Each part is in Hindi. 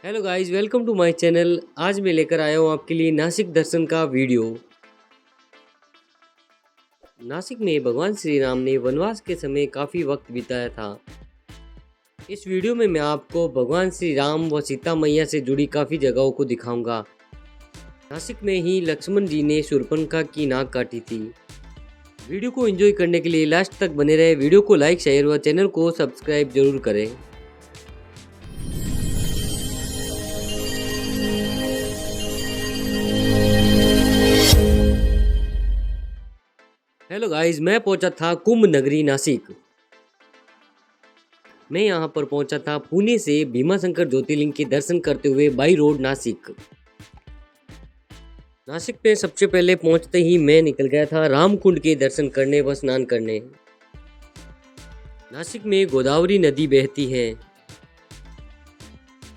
Hello guys, welcome to my channel. आज मैं लेकर आया हूँ आपके लिए नासिक दर्शन का वीडियो। नासिक में भगवान श्री राम ने वनवास के समय काफ़ी वक्त बिताया था। इस वीडियो में मैं आपको भगवान श्री राम व सीता मैया से जुड़ी काफ़ी जगहों को दिखाऊंगा। नासिक में ही लक्ष्मण जी ने शूर्पणखा की नाक काटी थी। वीडियो को एंजॉय करने के लिए लास्ट तक बने रहे। वीडियो को लाइक, शेयर व चैनल को सब्सक्राइब जरूर करें। हेलो गाइस, मैं पहुंचा था कुंभ नगरी नासिक। मैं यहां पर पहुंचा था पुणे से भीमाशंकर ज्योतिर्लिंग के दर्शन करते हुए बाई रोड नासिक। नासिक में सबसे पहले पहुंचते ही मैं निकल गया था रामकुंड के दर्शन करने व स्नान करने। नासिक में गोदावरी नदी बहती है।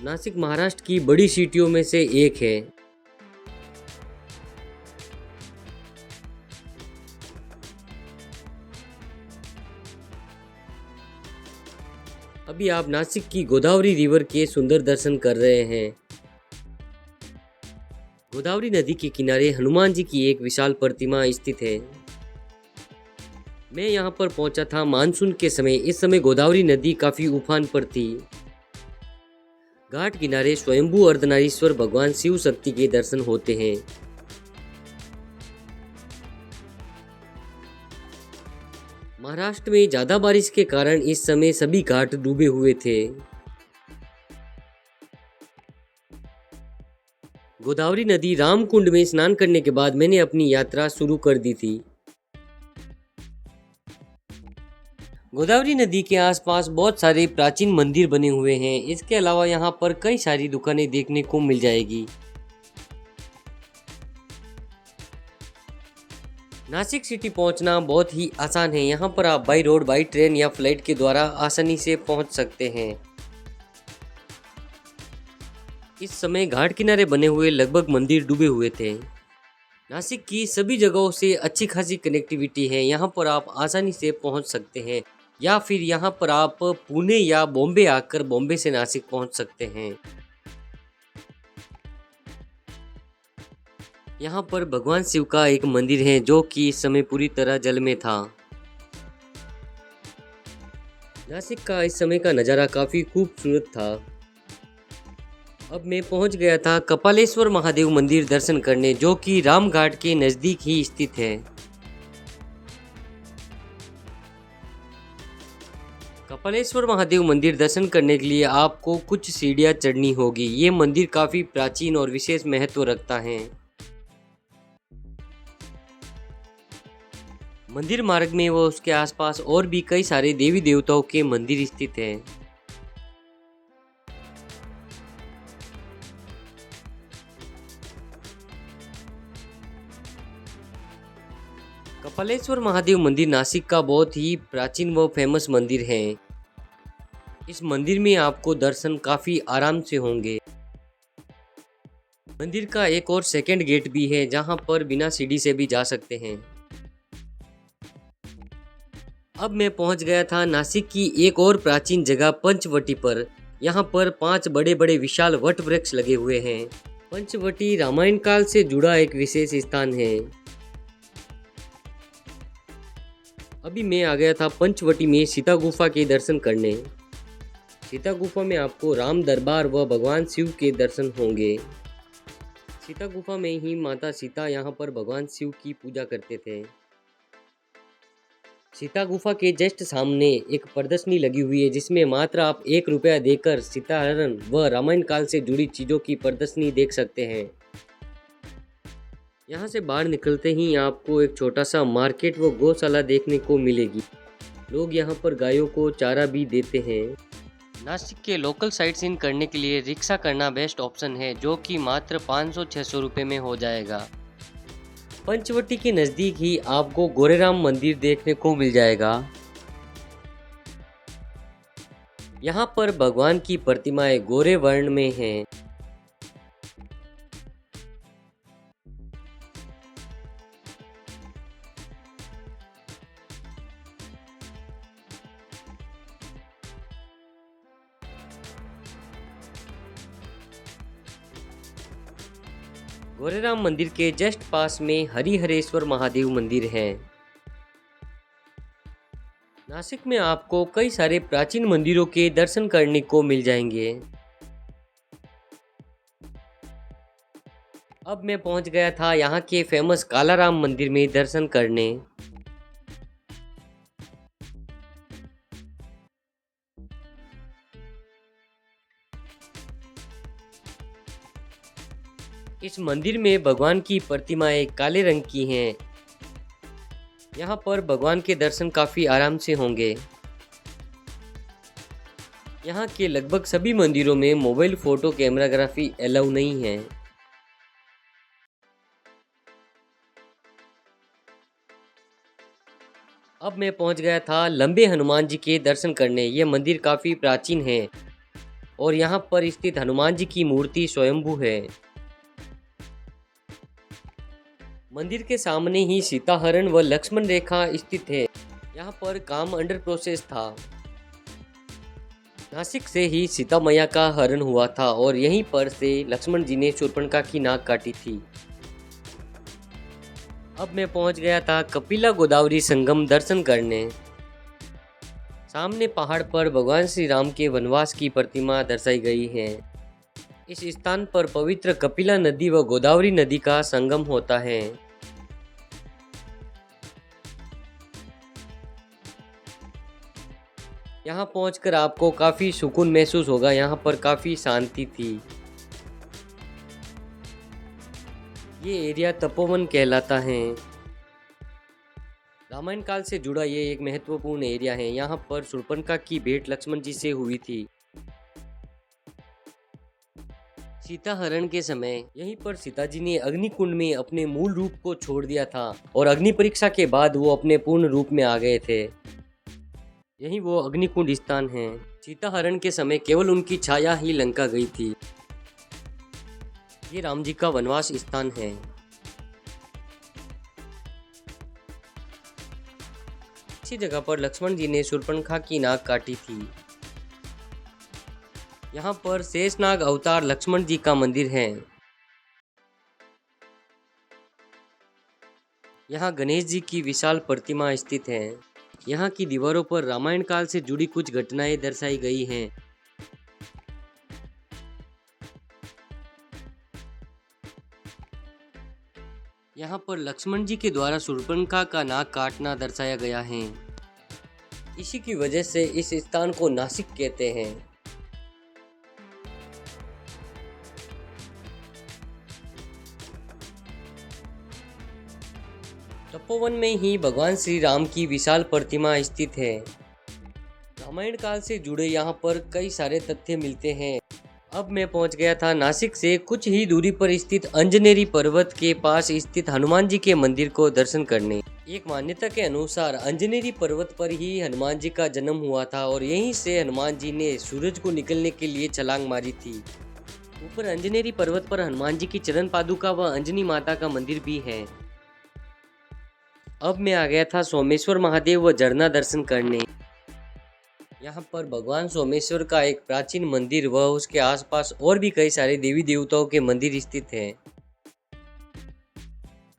नासिक महाराष्ट्र की बड़ी सिटियों में से एक है। अभी आप नासिक की गोदावरी रिवर के सुंदर दर्शन कर रहे हैं। गोदावरी नदी के किनारे हनुमान जी की एक विशाल प्रतिमा स्थित है। मैं यहाँ पर पहुंचा था मानसून के समय। इस समय गोदावरी नदी काफी उफान पर थी। घाट किनारे स्वयंभू अर्धनारीश्वर भगवान शिव शक्ति के दर्शन होते हैं। महाराष्ट्र में ज्यादा बारिश के कारण इस समय सभी घाट डूबे हुए थे। गोदावरी नदी रामकुंड में स्नान करने के बाद मैंने अपनी यात्रा शुरू कर दी थी। गोदावरी नदी के आसपास बहुत सारे प्राचीन मंदिर बने हुए हैं। इसके अलावा यहाँ पर कई सारी दुकानें देखने को मिल जाएगी। नासिक सिटी पहुंचना बहुत ही आसान है। यहाँ पर आप बाई रोड, बाई ट्रेन या फ्लाइट के द्वारा आसानी से पहुंच सकते हैं। इस समय घाट किनारे बने हुए लगभग मंदिर डूबे हुए थे। नासिक की सभी जगहों से अच्छी खासी कनेक्टिविटी है। यहाँ पर आप आसानी से पहुंच सकते हैं या फिर यहाँ पर आप पुणे या बॉम्बे आकर बॉम्बे से नासिक पहुंच सकते हैं। यहाँ पर भगवान शिव का एक मंदिर है जो कि इस समय पूरी तरह जल में था। नासिक का इस समय का नज़ारा काफ़ी खूबसूरत था। अब मैं पहुंच गया था कपालेश्वर महादेव मंदिर दर्शन करने, जो कि रामघाट के नज़दीक ही स्थित है। कपालेश्वर महादेव मंदिर दर्शन करने के लिए आपको कुछ सीढ़ियां चढ़नी होगी। ये मंदिर काफ़ी प्राचीन और विशेष महत्व रखता है। मंदिर मार्ग में व उसके आसपास और भी कई सारे देवी देवताओं के मंदिर स्थित हैं। कपालेश्वर महादेव मंदिर नासिक का बहुत ही प्राचीन व फेमस मंदिर है। इस मंदिर में आपको दर्शन काफ़ी आराम से होंगे। मंदिर का एक और सेकंड गेट भी है जहां पर बिना सीढ़ी से भी जा सकते हैं। अब मैं पहुंच गया था नासिक की एक और प्राचीन जगह पंचवटी पर। यहाँ पर 5 बड़े बड़े विशाल वट वृक्ष लगे हुए हैं। पंचवटी रामायण काल से जुड़ा एक विशेष स्थान है। अभी मैं आ गया था पंचवटी में सीता गुफा के दर्शन करने। सीता गुफा में आपको राम दरबार व भगवान शिव के दर्शन होंगे। सीता गुफा में ही माता सीता यहाँ पर भगवान शिव की पूजा करते थे। सीता गुफा के जस्ट सामने एक प्रदर्शनी लगी हुई है जिसमें मात्र आप 1 रुपया देकर सीता हरण व रामायण काल से जुड़ी चीज़ों की प्रदर्शनी देख सकते हैं। यहाँ से बाहर निकलते ही आपको एक छोटा सा मार्केट व गौशाला देखने को मिलेगी। लोग यहाँ पर गायों को चारा भी देते हैं। नासिक के लोकल साइट सीइंग करने के लिए रिक्शा करना बेस्ट ऑप्शन है, जो कि मात्र 500-600 रुपये में हो जाएगा। पंचवटी के नज़दीक ही आपको गोरेराम मंदिर देखने को मिल जाएगा। यहाँ पर भगवान की प्रतिमाएं गोरे वर्ण में हैं। गोरेराम मंदिर के जस्ट पास में हरिहरेश्वर महादेव मंदिर है। नासिक में आपको कई सारे प्राचीन मंदिरों के दर्शन करने को मिल जाएंगे। अब मैं पहुंच गया था यहाँ के फेमस कालाराम मंदिर में दर्शन करने। इस मंदिर में भगवान की प्रतिमाएं काले रंग की हैं। यहाँ पर भगवान के दर्शन काफी आराम से होंगे। यहाँ के लगभग सभी मंदिरों में मोबाइल फोटो कैमराग्राफी अलाउ नहीं है। अब मैं पहुंच गया था लंबे हनुमान जी के दर्शन करने। यह मंदिर काफी प्राचीन है और यहाँ पर स्थित हनुमान जी की मूर्ति स्वयंभू है। मंदिर के सामने ही सीता हरण व लक्ष्मण रेखा स्थित है। यहाँ पर काम अंडर प्रोसेस था। नासिक से ही सीता मैया का हरण हुआ था और यहीं पर से लक्ष्मण जी ने शूर्पणखा की नाक काटी थी। अब मैं पहुंच गया था कपिला गोदावरी संगम दर्शन करने। सामने पहाड़ पर भगवान श्री राम के वनवास की प्रतिमा दर्शाई गई है। इस स्थान पर पवित्र कपिला नदी व गोदावरी नदी का संगम होता है। यहाँ पहुंचकर आपको काफी सुकून महसूस होगा। यहाँ पर काफी शांति थी। ये एरिया तपोवन कहलाता है। रामायण काल से जुड़ा ये एक महत्वपूर्ण एरिया है। यहाँ पर शूर्पणखा की भेंट लक्ष्मण जी से हुई थी। सीता हरण के समय यहीं पर सीता जी ने अग्निकुंड में अपने मूल रूप को छोड़ दिया था और अग्नि परीक्षा के बाद वो अपने पूर्ण रूप में आ गए थे। यही वो अग्निकुंड स्थान है। सीता हरण के समय केवल उनकी छाया ही लंका गई थी। ये राम जी का वनवास स्थान है। इसी जगह पर लक्ष्मण जी ने शूर्पणखा की नाक काटी थी। यहाँ पर शेषनाग अवतार लक्ष्मण जी का मंदिर है। यहाँ गणेश जी की विशाल प्रतिमा स्थित है। यहाँ की दीवारों पर रामायण काल से जुड़ी कुछ घटनाएं दर्शाई गई हैं। यहाँ पर लक्ष्मण जी के द्वारा शूर्पणखा का नाक काटना दर्शाया गया है। इसी की वजह से इस स्थान को नासिक कहते हैं। तपोवन में ही भगवान श्री राम की विशाल प्रतिमा स्थित है। रामायण काल से जुड़े यहाँ पर कई सारे तथ्य मिलते हैं। अब मैं पहुंच गया था नासिक से कुछ ही दूरी पर स्थित अंजनेरी पर्वत के पास स्थित हनुमान जी के मंदिर को दर्शन करने। एक मान्यता के अनुसार अंजनेरी पर्वत पर ही हनुमान जी का जन्म हुआ था और यहीं से हनुमान जी ने सूरज को निकलने के लिए छलांग मारी थी। ऊपर अंजनेरी पर्वत पर हनुमान जी की चरण पादुका व अंजनी माता का मंदिर भी है। अब मैं आ गया था सोमेश्वर महादेव व झरना दर्शन करने। यहाँ पर भगवान सोमेश्वर का एक प्राचीन मंदिर व उसके आसपास और भी कई सारे देवी देवताओं के मंदिर स्थित हैं।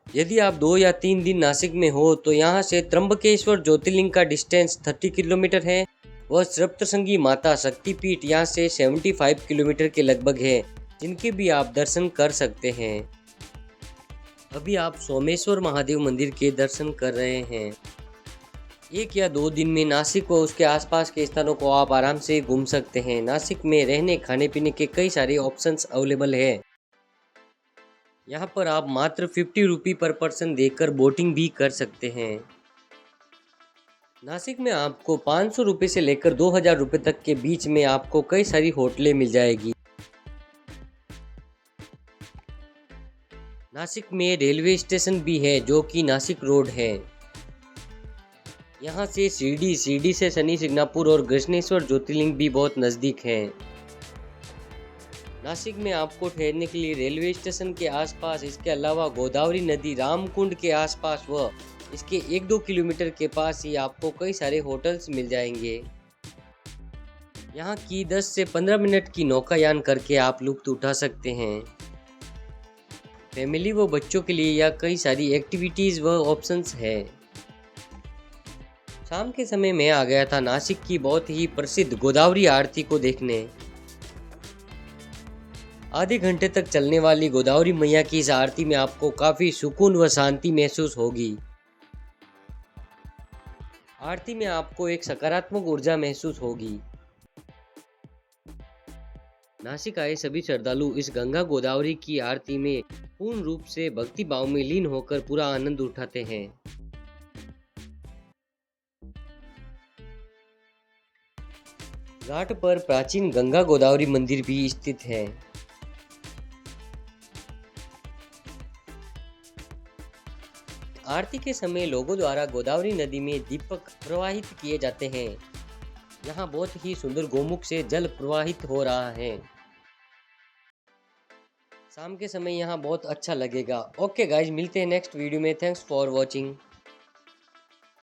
यदि आप 2 या 3 दिन नासिक में हो तो यहाँ से त्र्यंबकेश्वर ज्योतिर्लिंग का डिस्टेंस 30 किलोमीटर है व सप्तशृंगी माता शक्तिपीठ यहाँ से 75 किलोमीटर के लगभग है, जिनके भी आप दर्शन कर सकते हैं। अभी आप सोमेश्वर महादेव मंदिर के दर्शन कर रहे हैं। 1 या 2 दिन में नासिक व उसके आसपास के स्थानों को आप आराम से घूम सकते हैं। नासिक में रहने खाने पीने के कई सारे ऑप्शंस अवेलेबल है। यहाँ पर आप मात्र 50 रुपये पर पर्सन देकर बोटिंग भी कर सकते हैं। नासिक में आपको 500 रुपये से लेकर 2000 रुपये तक के बीच में आपको कई सारी होटलें मिल जाएगी। नासिक में रेलवे स्टेशन भी है जो कि नासिक रोड है। यहाँ से शिरडी से शनि सिंगनापुर और कृष्णेश्वर ज्योतिर्लिंग भी बहुत नज़दीक है। नासिक में आपको ठहरने के लिए रेलवे स्टेशन के आसपास, इसके अलावा गोदावरी नदी रामकुंड के आसपास व इसके 1-2 किलोमीटर के पास ही आपको कई सारे होटल्स मिल जाएंगे। यहाँ की 10 से 15 मिनट की नौकायान करके आप लुत्फ उठा सकते हैं। फैमिली व बच्चों के लिए या कई सारी एक्टिविटीज़ व ऑप्शंस है। शाम के समय मैं आ गया था नासिक की बहुत ही प्रसिद्ध गोदावरी आरती को देखने। आधे घंटे तक चलने वाली गोदावरी मैया की इस आरती में आपको काफ़ी सुकून व शांति महसूस होगी। आरती में आपको एक सकारात्मक ऊर्जा महसूस होगी। नासिक आए सभी श्रद्धालु इस गंगा गोदावरी की आरती में पूर्ण रूप से भक्ति भाव में लीन होकर पूरा आनंद उठाते हैं। घाट पर प्राचीन गंगा गोदावरी मंदिर भी स्थित है। आरती के समय लोगों द्वारा गोदावरी नदी में दीपक प्रवाहित किए जाते हैं। यहाँ बहुत ही सुंदर गोमुख से जल प्रवाहित हो रहा है। शाम के समय यहाँ बहुत अच्छा लगेगा। ओके गाइज, मिलते हैं नेक्स्ट वीडियो में। Thanks for watching.